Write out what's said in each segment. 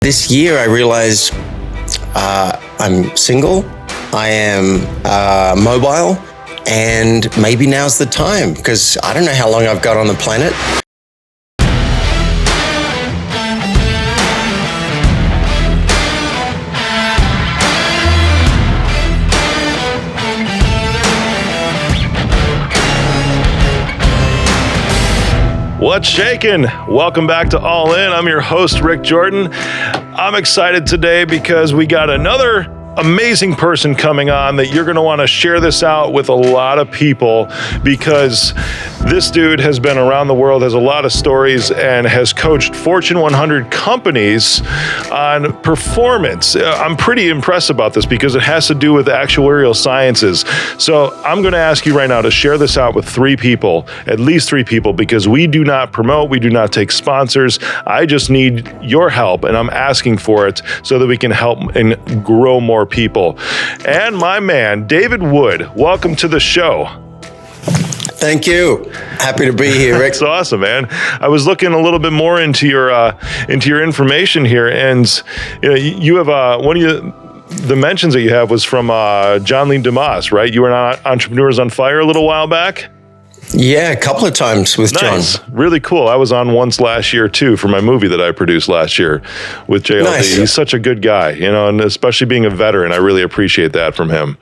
This year, I realized I'm single, I am mobile, and maybe now's the time, because I don't know how long I've got on the planet. What's shaking? Welcome back to All In. I'm your host, Rick Jordan. I'm excited today because we got another amazing person coming on that you're going to want to share this out with a lot of people, because this dude has been around the world, has a lot of stories, and has coached Fortune 100 companies on performance. I'm pretty impressed about this because it has to do with actuarial sciences. So I'm going to ask you right now to share this out with three people, at least three people, because we do not promote, we do not take sponsors. I just need your help, and I'm asking for it so that we can help and grow more people. And my man, David Wood, welcome to the show. Thank you. Happy to be here, Rick. That's awesome, man. I was looking a little bit more into your information here, and you have one of the mentions that you have was from John Lee Dumas, right? You were on Entrepreneurs on Fire a little while back. Yeah, a couple of times with Nice. John. Really cool. I was on once last year too for my movie that I produced last year with JLD. Nice. He's such a good guy, and especially being a veteran, I really appreciate that from him.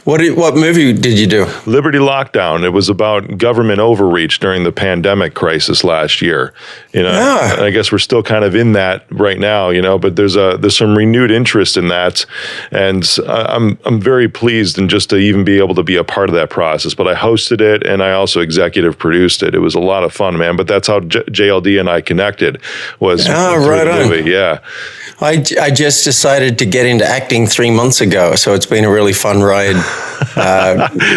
What movie did you do? Liberty Lockdown. It was about government overreach during the pandemic crisis last year. And I guess we're still kind of in that right now, but there's some renewed interest in that. And I'm very pleased and just to even be able to be a part of that process. But I hosted it and I also executive produced it. It was a lot of fun, man. But that's how JLD and I connected, was through the movie. Yeah. I just decided to get into acting 3 months ago, so it's been a really fun ride,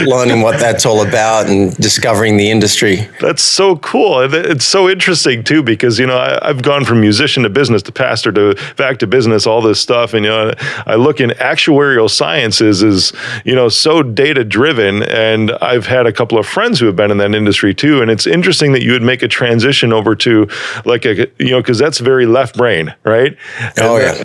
learning what that's all about and discovering the industry. That's so cool. It's so interesting too, because I've gone from musician to business to pastor to back to business, all this stuff, and I look in actuarial sciences is so data driven, and I've had a couple of friends who have been in that industry too, and it's interesting that you would make a transition over to because that's very left brain, right? Oh, yeah.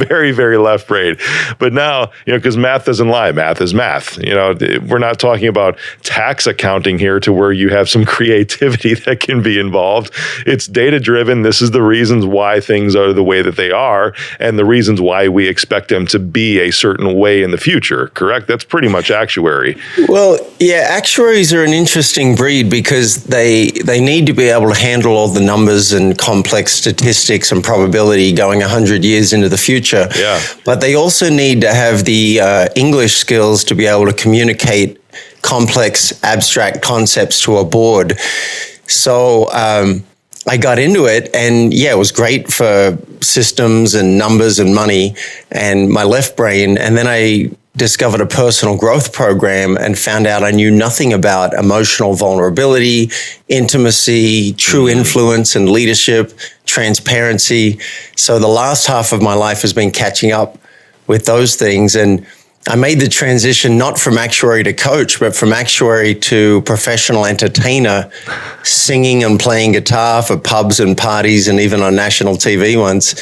Very, very left brain. But now, because math doesn't lie, math is math. We're not talking about tax accounting here to where you have some creativity that can be involved. It's data driven. This is the reasons why things are the way that they are and the reasons why we expect them to be a certain way in the future, correct? That's pretty much actuary. Well, yeah, actuaries are an interesting breed because they need to be able to handle all the numbers and complex statistics and probability going 100 years into the future. Yeah. But they also need to have the English skills to be able to communicate complex, abstract concepts to a board. So I got into it, and it was great for systems and numbers and money and my left brain. And then I discovered a personal growth program and found out I knew nothing about emotional vulnerability, intimacy, true influence and leadership, transparency. So the last half of my life has been catching up with those things. And I made the transition not from actuary to coach, but from actuary to professional entertainer, singing and playing guitar for pubs and parties and even on national TV once.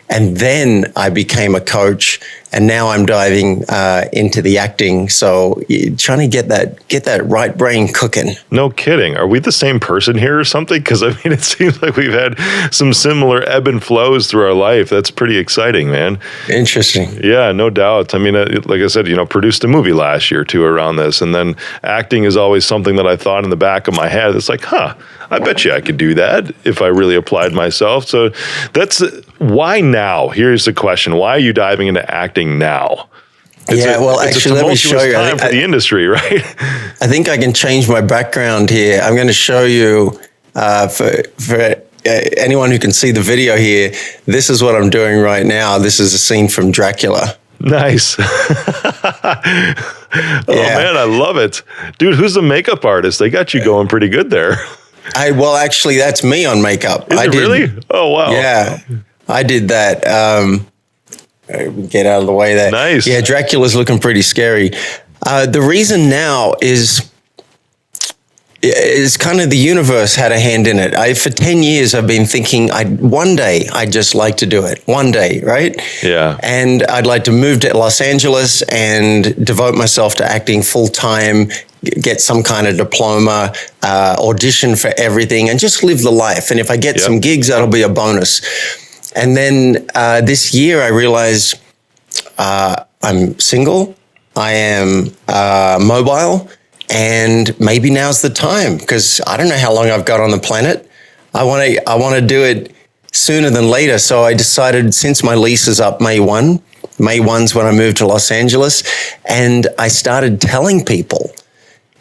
And then I became a coach, and now I'm diving into the acting. So trying to get that right brain cooking. No kidding. Are we the same person here or something? Because it seems like we've had some similar ebb and flows through our life. That's pretty exciting, man. Interesting. Yeah, no doubt. Like I said, produced a movie last year too around this, and then acting is always something that I thought in the back of my head. It's like, I bet you I could do that if I really applied myself. So that's why now. Here's the question: why are you diving into acting now? Actually, let me show you. Time for the industry, right? I think I can change my background here. I'm going to show you for anyone who can see the video here. This is what I'm doing right now. This is a scene from Dracula. Nice. Man, I love it. Dude, who's the makeup artist? They got you going pretty good there. Actually, that's me on makeup. Is it really? Oh, wow. Yeah, I did that. Get out of the way there. Nice. Yeah, Dracula's looking pretty scary. The reason now is it's kind of the universe had a hand in it. For 10 years, I've been thinking one day I'd just like to do it. One day, right? Yeah. And I'd like to move to Los Angeles and devote myself to acting full time, get some kind of diploma, audition for everything, and just live the life. And if I get some gigs, that'll be a bonus. And then this year, I realized I'm single, I am mobile, and maybe now's the time, because I don't know how long I've got on the planet. I want to do it sooner than later. So I decided, since my lease is up May 1's when I moved to Los Angeles, and I started telling people.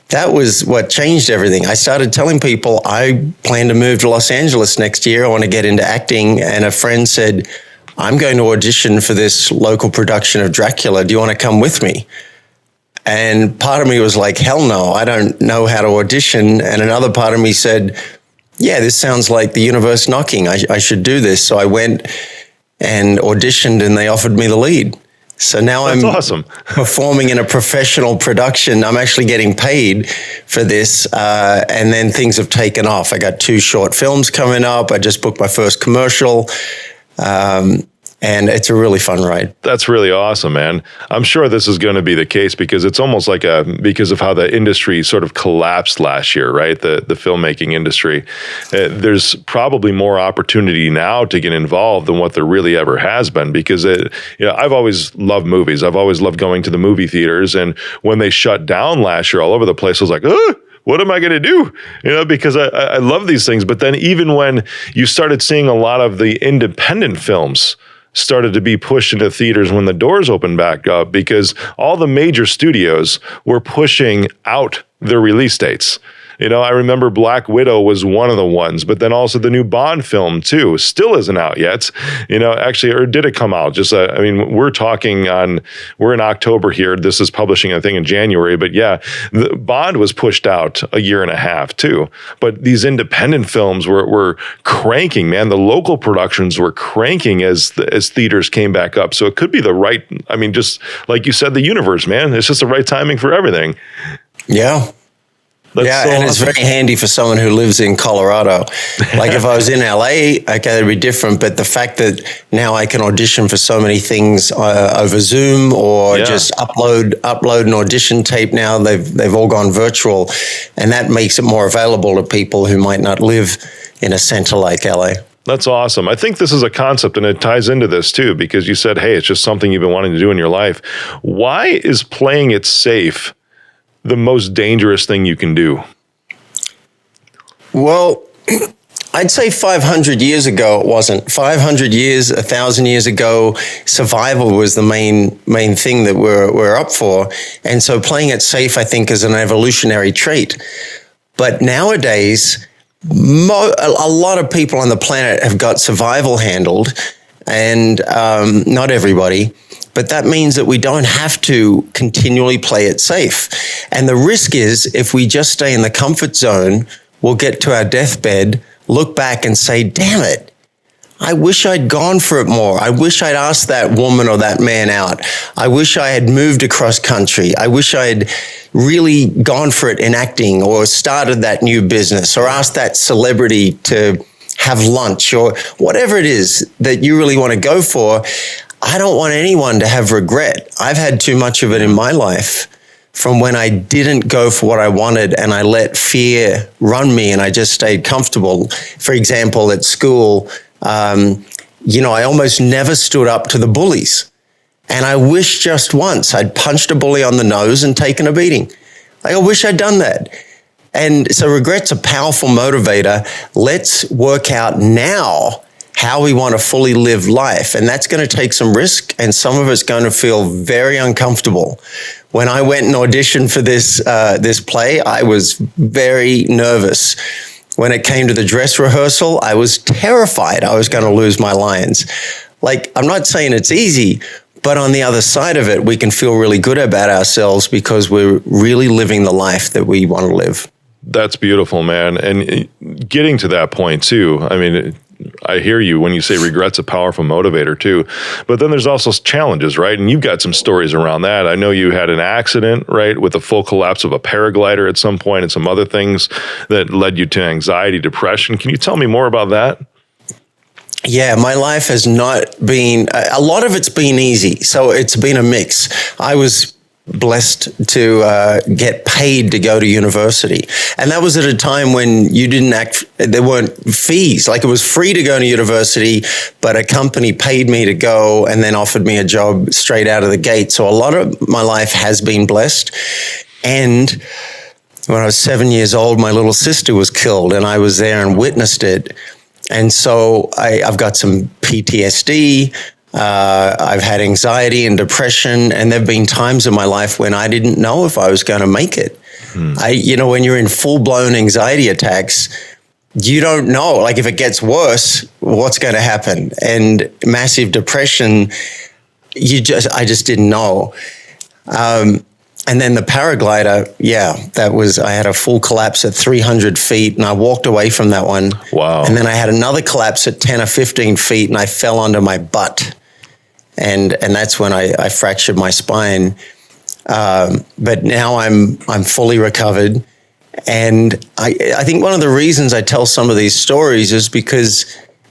That was what changed everything. I started telling people I plan to move to Los Angeles next year. I want to get into acting. And a friend said, I'm going to audition for this local production of Dracula. Do you want to come with me? And part of me was like, hell no, I don't know how to audition. And another part of me said, yeah, this sounds like the universe knocking. I should do this. So I went and auditioned, and they offered me the lead. So now I'm awesome. Performing in a professional production. I'm actually getting paid for this. And then things have taken off. I got 2 short films coming up. I just booked my first commercial. And it's a really fun ride. That's really awesome, man. I'm sure this is going to be the case, because it's almost like because of how the industry sort of collapsed last year, right? The filmmaking industry. There's probably more opportunity now to get involved than what there really ever has been, because I've always loved movies. I've always loved going to the movie theaters. And when they shut down last year all over the place, I was like, what am I going to do? Because I love these things. But then even when you started seeing a lot of the independent films started to be pushed into theaters when the doors opened back up, because all the major studios were pushing out their release dates. I remember Black Widow was one of the ones, but then also the new Bond film too still isn't out yet. Actually, or did it come out? We're in October here. This is publishing, I think, in January. But yeah, the Bond was pushed out a year and a half too. But these independent films were cranking, man. The local productions were cranking as theaters came back up. So it could be the right. Just like you said, the universe, man. It's just the right timing for everything. Yeah. And it's very handy for someone who lives in Colorado. Like if I was in LA, okay, it'd be different. But the fact that now I can audition for so many things over Zoom, or just upload an audition tape now, they've all gone virtual. And that makes it more available to people who might not live in a center like LA. That's awesome. I think this is a concept, and it ties into this too, because you said, hey, it's just something you've been wanting to do in your life. Why is playing it safe the most dangerous thing you can do? Well, I'd say 500 years ago it wasn't. 500 years, 1,000 years ago, survival was the main thing that we're up for. And so playing it safe, I think, is an evolutionary trait. But nowadays, a lot of people on the planet have got survival handled, and not everybody. But that means that we don't have to continually play it safe. And the risk is, if we just stay in the comfort zone, we'll get to our deathbed, look back and say, damn it, I wish I'd gone for it more. I wish I'd asked that woman or that man out. I wish I had moved across country. I wish I had really gone for it in acting, or started that new business, or asked that celebrity to have lunch, or whatever it is that you really want to go for. I don't want anyone to have regret. I've had too much of it in my life, from when I didn't go for what I wanted and I let fear run me and I just stayed comfortable. For example, at school, I almost never stood up to the bullies. And I wish just once I'd punched a bully on the nose and taken a beating. I wish I'd done that. And so regret's a powerful motivator. Let's work out now how we want to fully live life. And that's going to take some risk, and some of it's going to feel very uncomfortable. When I went and auditioned for this play, I was very nervous. When it came to the dress rehearsal, I was terrified I was going to lose my lines. Like, I'm not saying it's easy, but on the other side of it, we can feel really good about ourselves because we're really living the life that we want to live. That's beautiful, man. And getting to that point too, I hear you when you say regret's a powerful motivator too. But then there's also challenges, right? And you've got some stories around that. I know you had an accident, right, with a full collapse of a paraglider at some point and some other things that led you to anxiety, depression. Can you tell me more about that? Yeah, my life has not been, a lot of it's been easy. So it's been a mix. I was blessed to get paid to go to university. And that was at a time when there weren't fees. Like, it was free to go to university, but a company paid me to go and then offered me a job straight out of the gate. So a lot of my life has been blessed. And when I was 7 years old, my little sister was killed, and I was there and witnessed it. And so I've got some PTSD. I've had anxiety and depression, and there've been times in my life when I didn't know if I was going to make it. When you're in full-blown anxiety attacks, you don't know, like, if it gets worse, what's going to happen. And massive depression, I just didn't know. And then the paraglider, I had a full collapse at 300 feet, and I walked away from that one. Wow. And then I had another collapse at 10 or 15 feet, and I fell onto my butt. And that's when I fractured my spine. But now I'm fully recovered. And I think one of the reasons I tell some of these stories is because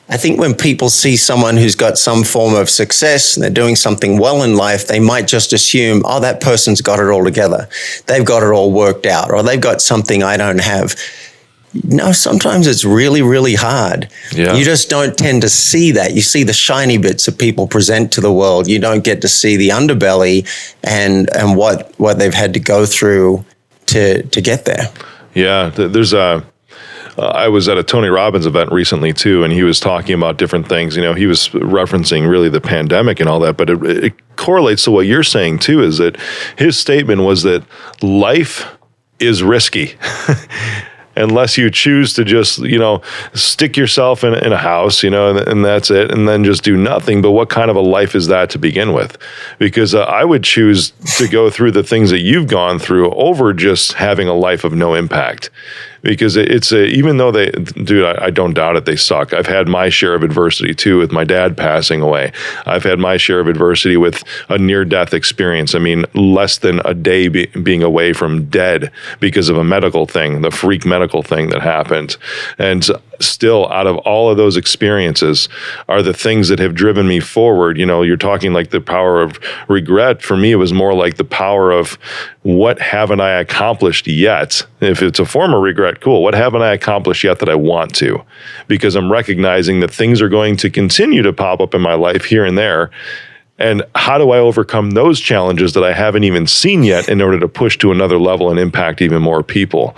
I think when people see someone who's got some form of success and they're doing something well in life, they might just assume, oh, that person's got it all together. They've got it all worked out, or they've got something I don't have. No, sometimes it's really, really hard. Yeah. You just don't tend to see that. You see the shiny bits that people present to the world. You don't get to see the underbelly and what they've had to go through to get there. Yeah, there's I was at a Tony Robbins event recently too, and he was talking about different things. You know, he was referencing really the pandemic and all that, but it correlates to what you're saying too, is that his statement was that life is risky. Unless you choose to just, stick yourself in a house, and that's it, and then just do nothing. But what kind of a life is that to begin with? Because I would choose to go through the things that you've gone through over just having a life of no impact. Because even though I don't doubt it, they suck. I've had my share of adversity too, with my dad passing away. I've had my share of adversity with a near-death experience. I mean, less than a day being away from dead because of a medical thing, the freak medical thing that happened. And still, out of all of those experiences are the things that have driven me forward. You're talking like the power of regret. For me, it was more like the power of what haven't I accomplished yet? If it's a form of regret, cool. What haven't I accomplished yet that I want to? Because I'm recognizing that things are going to continue to pop up in my life here and there. And how do I overcome those challenges that I haven't even seen yet in order to push to another level and impact even more people?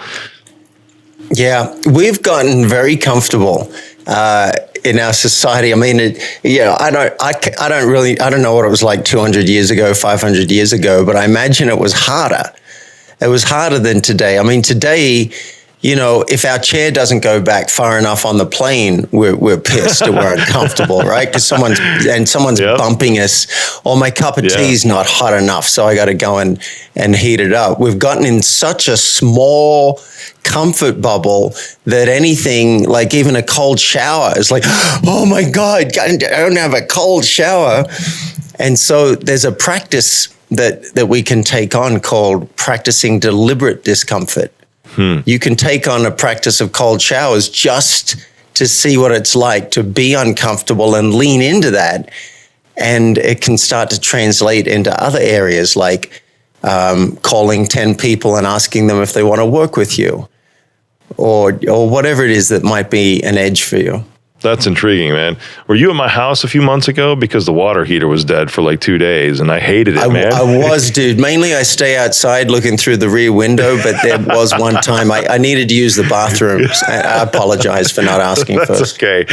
Yeah, we've gotten very comfortable in our society. I mean, I don't know what it was like 200 years ago, 500 years ago, but I imagine it was harder. It was harder than today. I mean, today, if our chair doesn't go back far enough on the plane, we're pissed or we're uncomfortable, right? Because someone's bumping us, or my cup of tea is not hot enough, so I got to go and heat it up. We've gotten in such a small comfort bubble that anything, like even a cold shower, is like, oh my God, I don't have a cold shower. And so there's a practice that we can take on called practicing deliberate discomfort. You can take on a practice of cold showers just to see what it's like to be uncomfortable and lean into that. And it can start to translate into other areas like calling 10 people and asking them if they want to work with you, or whatever it is that might be an edge for you. That's intriguing, man. Were you at my house a few months ago? Because the water heater was dead for like 2 days, and I hated it, man. I was, dude. Mainly I stay outside looking through the rear window, but there was one time I needed to use the bathrooms. I apologize for not asking first. That's okay.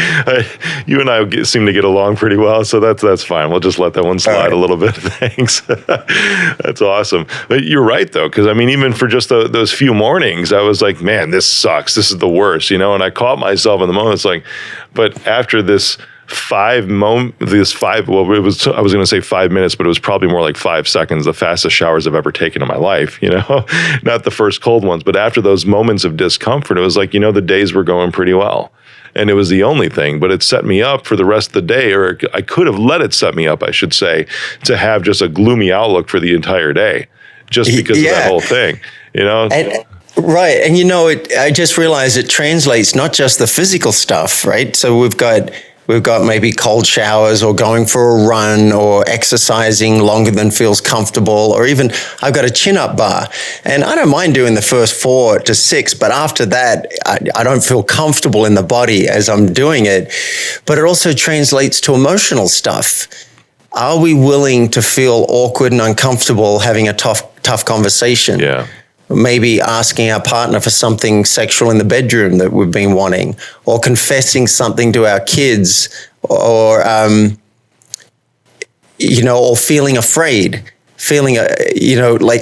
You and I seem to get along pretty well, so that's fine. We'll just let that one slide a little bit. Thanks. That's awesome. But you're right, though, because, I mean, even for just those few mornings, I was like, man, this sucks. This is the worst, and I caught myself in the moment. It's like, but after this I was going to say 5 minutes, but it was probably more like 5 seconds, the fastest showers I've ever taken in my life, not the first cold ones. But after those moments of discomfort, it was like, the days were going pretty well. and it was the only thing, but it set me up for the rest of the day, or I could have let it set me up, I should say, to have just a gloomy outlook for the entire day, just because of that whole thing, Right. And I just realized it translates not just the physical stuff, right? So we've got maybe cold showers, or going for a run, or exercising longer than feels comfortable, or even I've got a chin-up bar. And I don't mind doing the first 4 to 6, but after that, I don't feel comfortable in the body as I'm doing it. But it also translates to emotional stuff. Are we willing to feel awkward and uncomfortable having a tough conversation? Yeah. Maybe asking our partner for something sexual in the bedroom that we've been wanting, or confessing something to our kids, or or feeling afraid,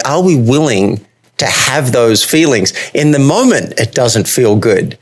are we willing to have those feelings? In the moment, it doesn't feel good,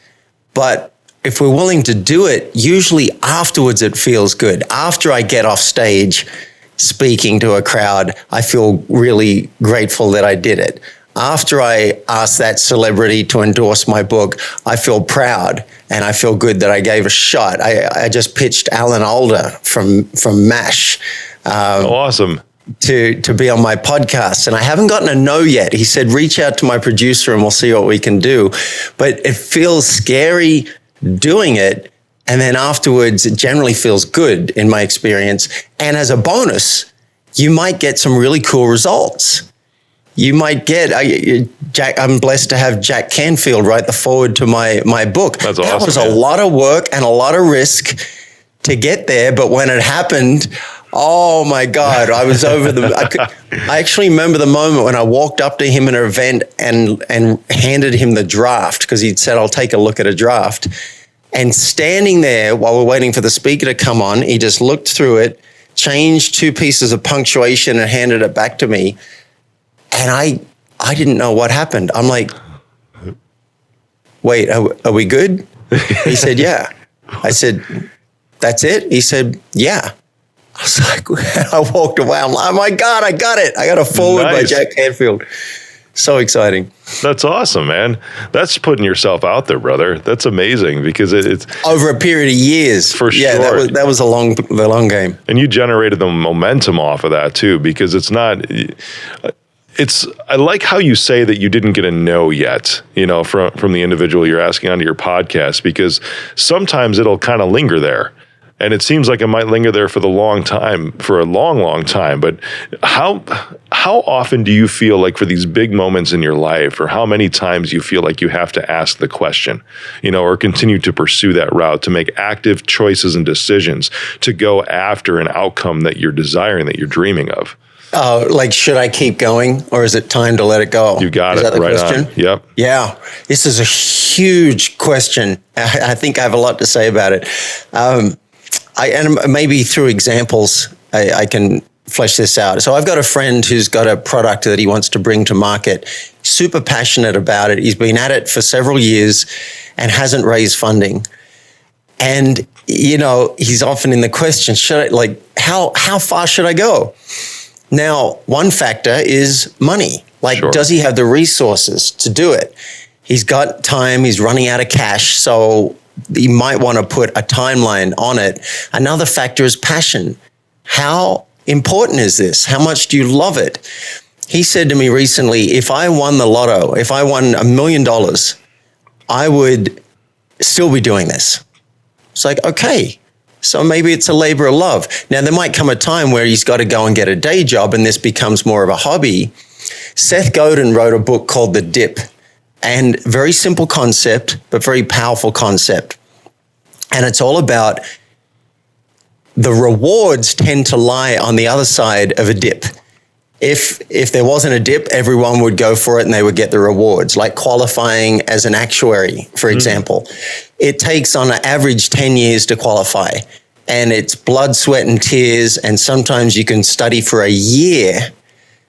but if we're willing to do it, usually afterwards it feels good. After I get off stage speaking to a crowd, I feel really grateful that I did it. After I asked that celebrity to endorse my book, I feel proud, and I feel good that I gave a shot. I just pitched Alan Alda from MASH. Awesome. To be on my podcast, and I haven't gotten a no yet. He said, reach out to my producer and we'll see what we can do. But it feels scary doing it, and then afterwards it generally feels good in my experience. And as a bonus, you might get some really cool results. You might get, I'm blessed to have Jack Canfield write the foreword to my book. That's awesome. That was a lot of work and a lot of risk to get there, but when it happened, oh my God, I was over I actually remember the moment when I walked up to him in an event and handed him the draft, because he'd said, I'll take a look at a draft. And standing there while we're waiting for the speaker to come on, he just looked through it, changed 2 pieces of punctuation and handed it back to me. And I didn't know what happened. I'm like, wait, are we good? He said, yeah. I said, that's it? He said, yeah. I was like, I walked away. I'm like, oh my God, I got it. I got a foreword by Jack Canfield. So exciting. That's awesome, man. That's putting yourself out there, brother. That's amazing, because it's over a period of years. For sure. Yeah, that was the long game. And you generated the momentum off of that too, because I like how you say that you didn't get a no yet, from the individual you're asking onto your podcast, because sometimes it'll kind of linger there. And it seems like it might linger there for a long, long time. But how often do you feel like, for these big moments in your life, or how many times you feel like you have to ask the question, or continue to pursue that route, to make active choices and decisions to go after an outcome that you're desiring, that you're dreaming of? Should I keep going, or is it time to let it go? You got it. Is that the right question? On. Yep. Yeah. This is a huge question. I think I have a lot to say about it. And maybe through examples, I can flesh this out. So I've got a friend who's got a product that he wants to bring to market, super passionate about it. He's been at it for several years and hasn't raised funding. And, he's often in the question, how far should I go? Now, one factor is money. Sure. Does he have the resources to do it? He's got time, he's running out of cash, so you might want to put a timeline on it. Another factor is passion. How important is this? How much do you love it? He said to me recently, if I won the lotto, if I won $1 million, I would still be doing this. It's like, okay, so maybe it's a labor of love. Now, there might come a time where he's got to go and get a day job and this becomes more of a hobby. Seth Godin wrote a book called The Dip. And very simple concept, but very powerful concept. And it's all about the rewards tend to lie on the other side of a dip. If there wasn't a dip, everyone would go for it and they would get the rewards, like qualifying as an actuary, for example. It takes on an average 10 years to qualify. And it's blood, sweat, and tears. And sometimes you can study for a year,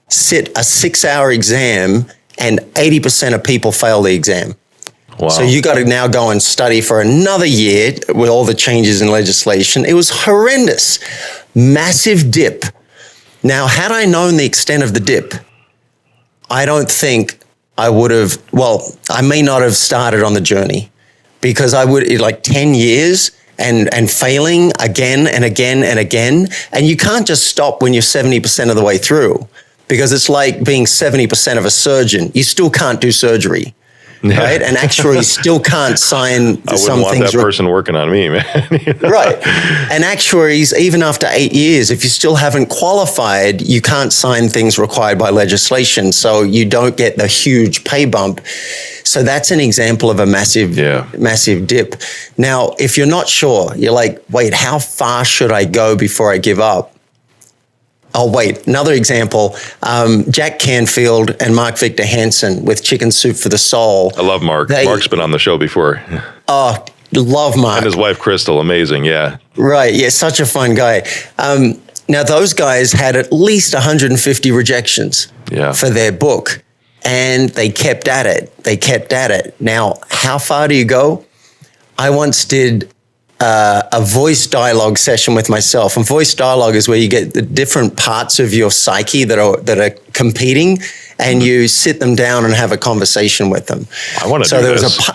sit a 6-hour exam, and 80% of people fail the exam. Wow. So you got to now go and study for another year with all the changes in legislation. It was horrendous. Massive dip. Now, had I known the extent of the dip, I don't think I would have, I may not have started on the journey, because I would, like 10 years and failing again and again and again. And you can't just stop when you're 70% of the way through, because it's like being 70% of a surgeon. You still can't do surgery. Right. And actuaries still can't sign I some wouldn't want things. that person working on me, man. Right. And actuaries, even after 8 years, if you still haven't qualified, you can't sign things required by legislation. So you don't get the huge pay bump. So that's an example of a massive dip. Now, if you're not sure, you're like, wait, how far should I go before I give up? Oh, wait, another example, Jack Canfield and Mark Victor Hansen with Chicken Soup for the Soul. I love Mark. Mark's been on the show before. Oh, love Mark. And his wife, Crystal, amazing, yeah. Right, yeah, such a fun guy. Now, those guys had at least 150 rejections for their book, and they kept at it. Now, how far do you go? I once did a voice dialogue session with myself. And voice dialogue is where you get the different parts of your psyche that are competing, and you sit them down and have a conversation with them. I want to do this.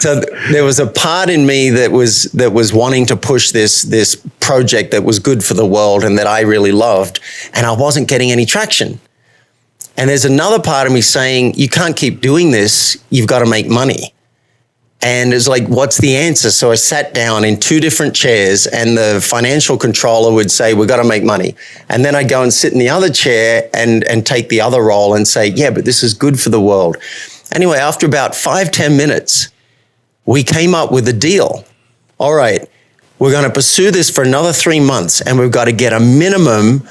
So there was a part in me that was wanting to push this project that was good for the world and that I really loved, and I wasn't getting any traction. And there's another part of me saying, you can't keep doing this. You've got to make money. And it's like, what's the answer? So I sat down in two different chairs, and the financial controller would say, we've got to make money. And then I'd go and sit in the other chair and take the other role and say, yeah, but this is good for the world. Anyway, after about 5-10 minutes, we came up with a deal. All right, we're going to pursue this for another 3 months, and we've got to get a minimum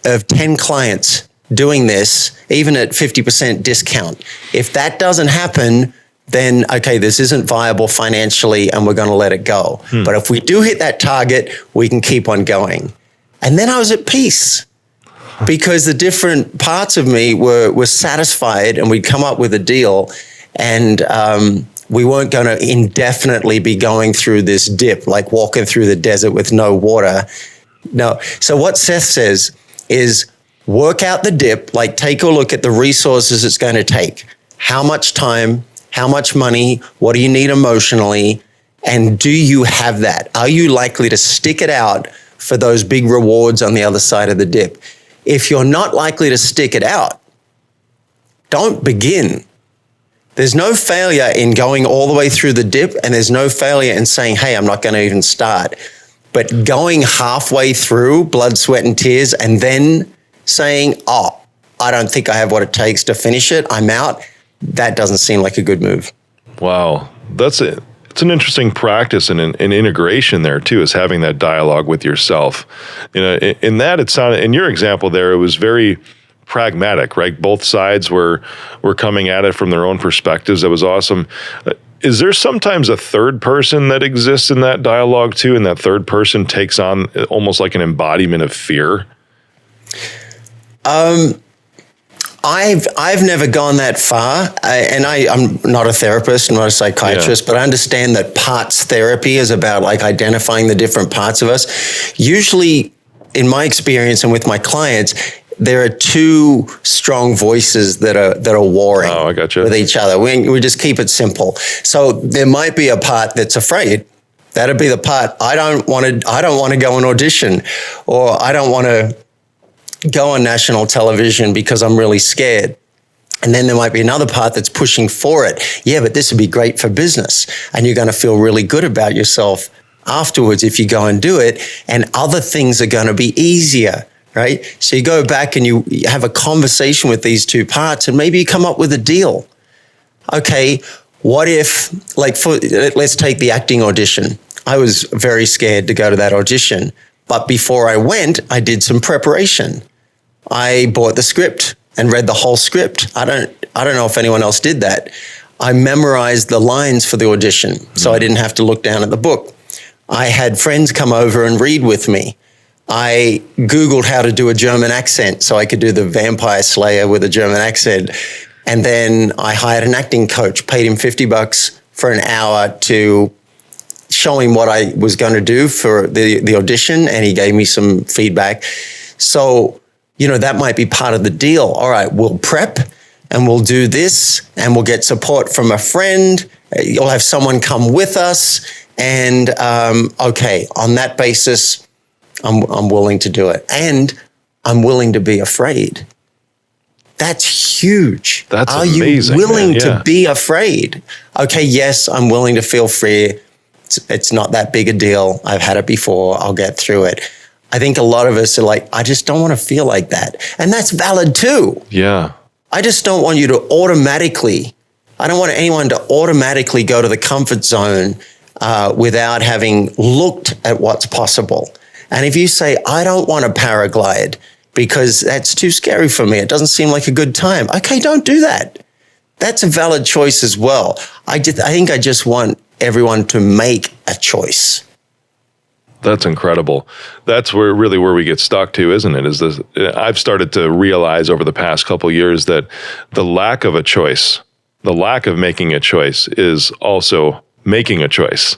of 10 clients doing this, even at 50% discount. If that doesn't happen, then, okay, this isn't viable financially and we're going to let it go. But if we do hit that target, we can keep on going. And then I was at peace, because the different parts of me were satisfied, and we'd come up with a deal, and we weren't going to indefinitely be going through this dip, like walking through the desert with no water. No. So what Seth says is, work out the dip, like take a look at the resources it's going to take. How much time? How much money? What do you need emotionally? And do you have that? Are you likely to stick it out for those big rewards on the other side of the dip? If you're not likely to stick it out, don't begin. There's no failure in going all the way through the dip, and there's no failure in saying, hey, I'm not going to even start. But going halfway through, blood, sweat, and tears, and then saying, oh, I don't think I have what it takes to finish it, I'm out, that doesn't seem like a good move. Wow. That's it. It's an interesting practice and an integration there too, is having that dialogue with yourself. You know, in that it sounded, in your example there, it was very pragmatic, right? Both sides were coming at it from their own perspectives. That was awesome. Is there sometimes a third person that exists in that dialogue too, and that third person takes on almost like an embodiment of fear? I've never gone that far, and I'm not a therapist, not a psychiatrist, but I understand that parts therapy is about like identifying the different parts of us. Usually, in my experience and with my clients, there are two strong voices that are warring with each other. We just keep it simple. So there might be a part that's afraid. That'd be the part, I don't want to go and audition, or I don't want to go on national television because I'm really scared. And then there might be another part that's pushing for it. Yeah, but this would be great for business, and you're going to feel really good about yourself afterwards if you go and do it, and other things are going to be easier, right? So you go back and you have a conversation with these two parts, and maybe you come up with a deal. Okay, what if, let's take the acting audition. I was very scared to go to that audition, but before I went, I did some preparation. I bought the script and read the whole script. I don't know if anyone else did that. I memorized the lines for the audition, so I didn't have to look down at the book. I had friends come over and read with me. I Googled how to do a German accent so I could do the Vampire Slayer with a German accent. And then I hired an acting coach, paid him $50 for an hour to show him what I was going to do for the audition, and he gave me some feedback. So, that might be part of the deal. All right, we'll prep, and we'll do this, and we'll get support from a friend, You'll have someone come with us, and okay, on that basis, I'm willing to do it, and I'm willing to be afraid. That's huge. That's Are amazing. you willing man. Yeah. to be afraid? Okay, yes, I'm willing to feel fear. It's not that big a deal. I've had it before. I'll get through it. I think a lot of us are like, I just don't want to feel like that. And that's valid too. Yeah. I just don't want you to automatically, I don't want anyone to automatically go to the comfort zone without having looked at what's possible. And if you say, I don't want to paraglide because that's too scary for me, it doesn't seem like a good time. Okay, don't do that. That's a valid choice as well. I think I just want everyone to make a choice. That's incredible. That's where we get stuck to, isn't it? Is this? I've started to realize over the past couple of years that the lack of a choice, the lack of making a choice, is also making a choice.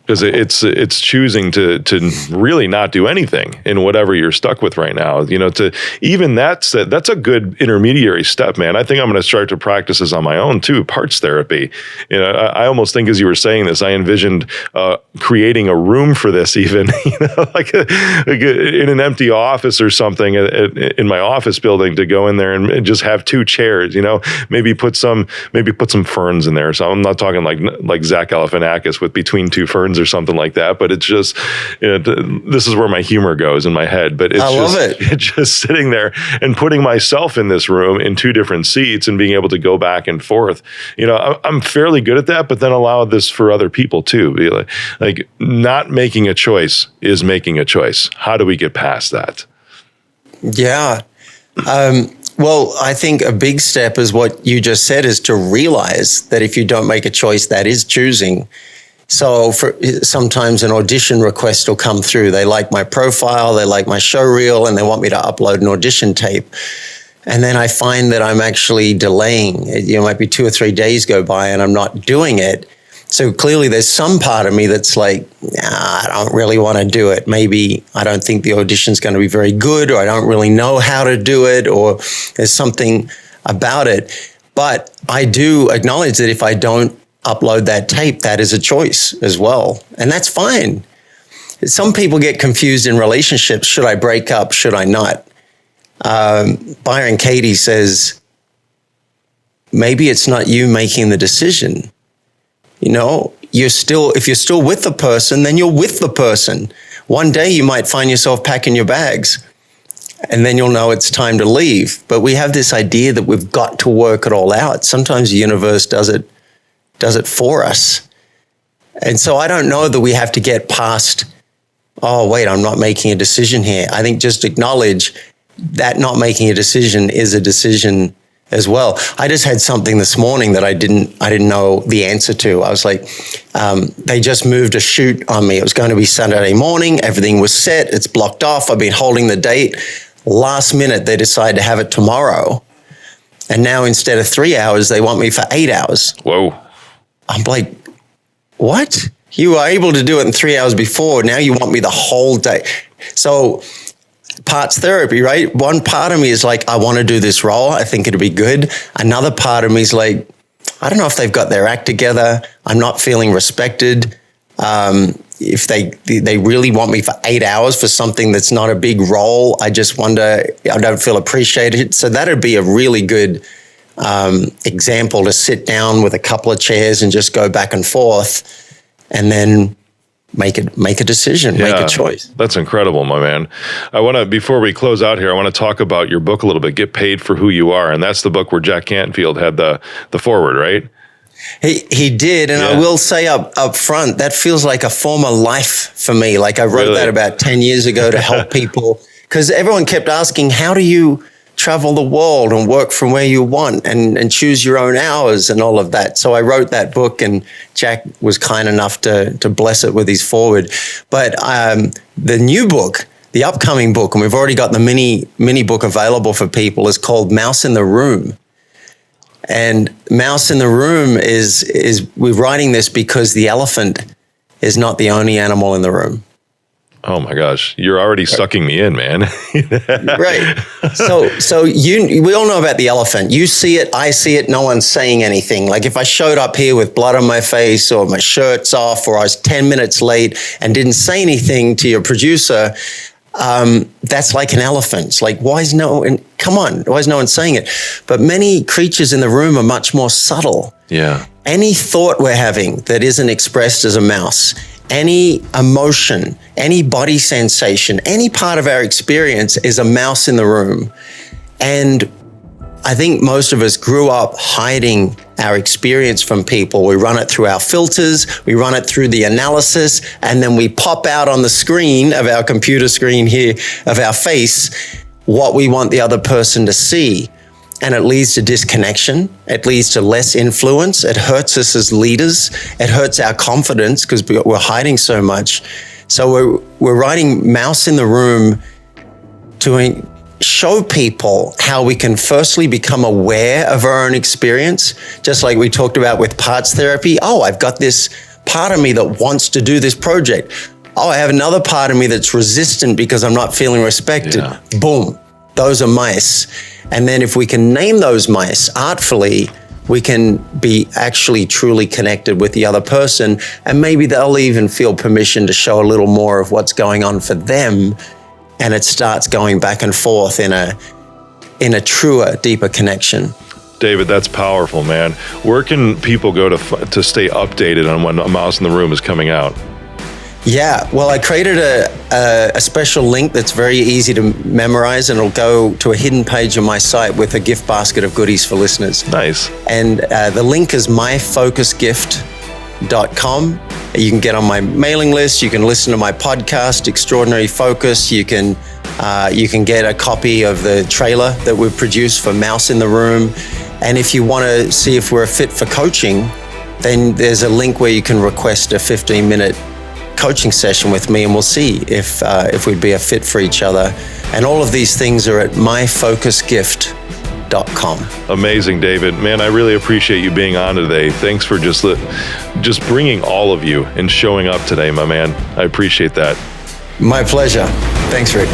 Because it's choosing to really not do anything in whatever you're stuck with right now. To even that's a good intermediary step, man. I think I'm going to start to practice this on my own too. Parts therapy. I almost think as you were saying this, I envisioned creating a room for this, even like in an empty office or something in my office building, to go in there and just have two chairs. Maybe put some ferns in there. So I'm not talking like Zach Galifianakis with between two ferns or something like that, but it's just, this is where my humor goes in my head, but it's it's just sitting there and putting myself in this room in two different seats and being able to go back and forth. I'm fairly good at that, but then allow this for other people too. Like not making a choice is making a choice. How do we get past that? Yeah. Well, I think a big step is what you just said, is to realize that if you don't make a choice, that is choosing. So sometimes an audition request will come through. They like my profile, they like my show reel, and they want me to upload an audition tape. And then I find that I'm actually delaying. It might be 2 or 3 days go by and I'm not doing it. So clearly there's some part of me that's like, I don't really want to do it. Maybe I don't think the audition's going to be very good, or I don't really know how to do it, or there's something about it. But I do acknowledge that if I don't upload that tape, that is a choice as well. And that's fine. Some people get confused in relationships. Should I break up? Should I not? Byron Katie says, maybe it's not you making the decision. If you're still with the person, then you're with the person. One day you might find yourself packing your bags, and then you'll know it's time to leave. But we have this idea that we've got to work it all out. Sometimes the universe does it for us. And so I don't know that we have to get past, oh, wait, I'm not making a decision here. I think just acknowledge that not making a decision is a decision as well. I just had something this morning that I didn't know the answer to. I was like, they just moved a shoot on me. It was going to be Saturday morning. Everything was set. It's blocked off. I've been holding the date. Last minute, they decided to have it tomorrow. And now instead of 3 hours, they want me for 8 hours. Whoa. I'm like, what? You were able to do it in 3 hours before. Now you want me the whole day. So parts therapy, right? One part of me is like, I want to do this role. I think it'd be good. Another part of me is like, I don't know if they've got their act together. I'm not feeling respected. If they really want me for 8 hours for something that's not a big role, I just wonder, I don't feel appreciated. So that'd be a really good example to sit down with a couple of chairs and just go back and forth, and then make a decision, make a choice. That's incredible, my man. Before we close out here, I want to talk about your book a little bit, Get Paid for Who You Are. And that's the book where Jack Canfield had the foreword, right? He did. And I will say up front, that feels like a former life for me. Like I wrote that about 10 years ago to help people, because everyone kept asking, how do you travel the world and work from where you want and choose your own hours and all of that. So I wrote that book, and Jack was kind enough to bless it with his foreword. But the new book, the upcoming book, and we've already got the mini book available for people, is called Mouse in the Room. And Mouse in the Room is we're writing this because the elephant is not the only animal in the room. Oh my gosh, you're already sucking me in, man. Right. So we all know about the elephant. You see it, I see it, no one's saying anything. Like if I showed up here with blood on my face or my shirt's off or I was 10 minutes late and didn't say anything to your producer, that's like an elephant. It's like, why is no one saying it? But many creatures in the room are much more subtle. Yeah. Any thought we're having that isn't expressed as a mouse, any emotion, any body sensation, any part of our experience is a mouse in the room. And I think most of us grew up hiding our experience from people. We run it through our filters, we run it through the analysis, and then we pop out on the screen of our computer screen here of our face what we want the other person to see. And it leads to disconnection. It leads to less influence. It hurts us as leaders. It hurts our confidence because we're hiding so much. So we're writing Mouse in the Room to show people how we can firstly become aware of our own experience, just like we talked about with parts therapy. Oh, I've got this part of me that wants to do this project. Oh, I have another part of me that's resistant because I'm not feeling respected. Yeah. Boom. Those are mice. And then if we can name those mice artfully, we can be actually truly connected with the other person. And maybe they'll even feel permission to show a little more of what's going on for them. And it starts going back and forth in a truer, deeper connection. David, that's powerful, man. Where can people go to stay updated on when A Mouse in the Room is coming out? Yeah, well, I created a special link that's very easy to memorize, and it'll go to a hidden page on my site with a gift basket of goodies for listeners. Nice. And the link is myfocusgift.com. You can get on my mailing list. You can listen to my podcast, Extraordinary Focus. You can get a copy of the trailer that we've produced for Mouse in the Room. And if you want to see if we're a fit for coaching, then there's a link where you can request a 15-minute coaching session with me, and we'll see if we'd be a fit for each other. And all of these things are at myfocusgift.com. Amazing, David. Man, I really appreciate you being on today. Thanks for just bringing all of you and showing up today, my man. I appreciate that. My pleasure. Thanks, Rick.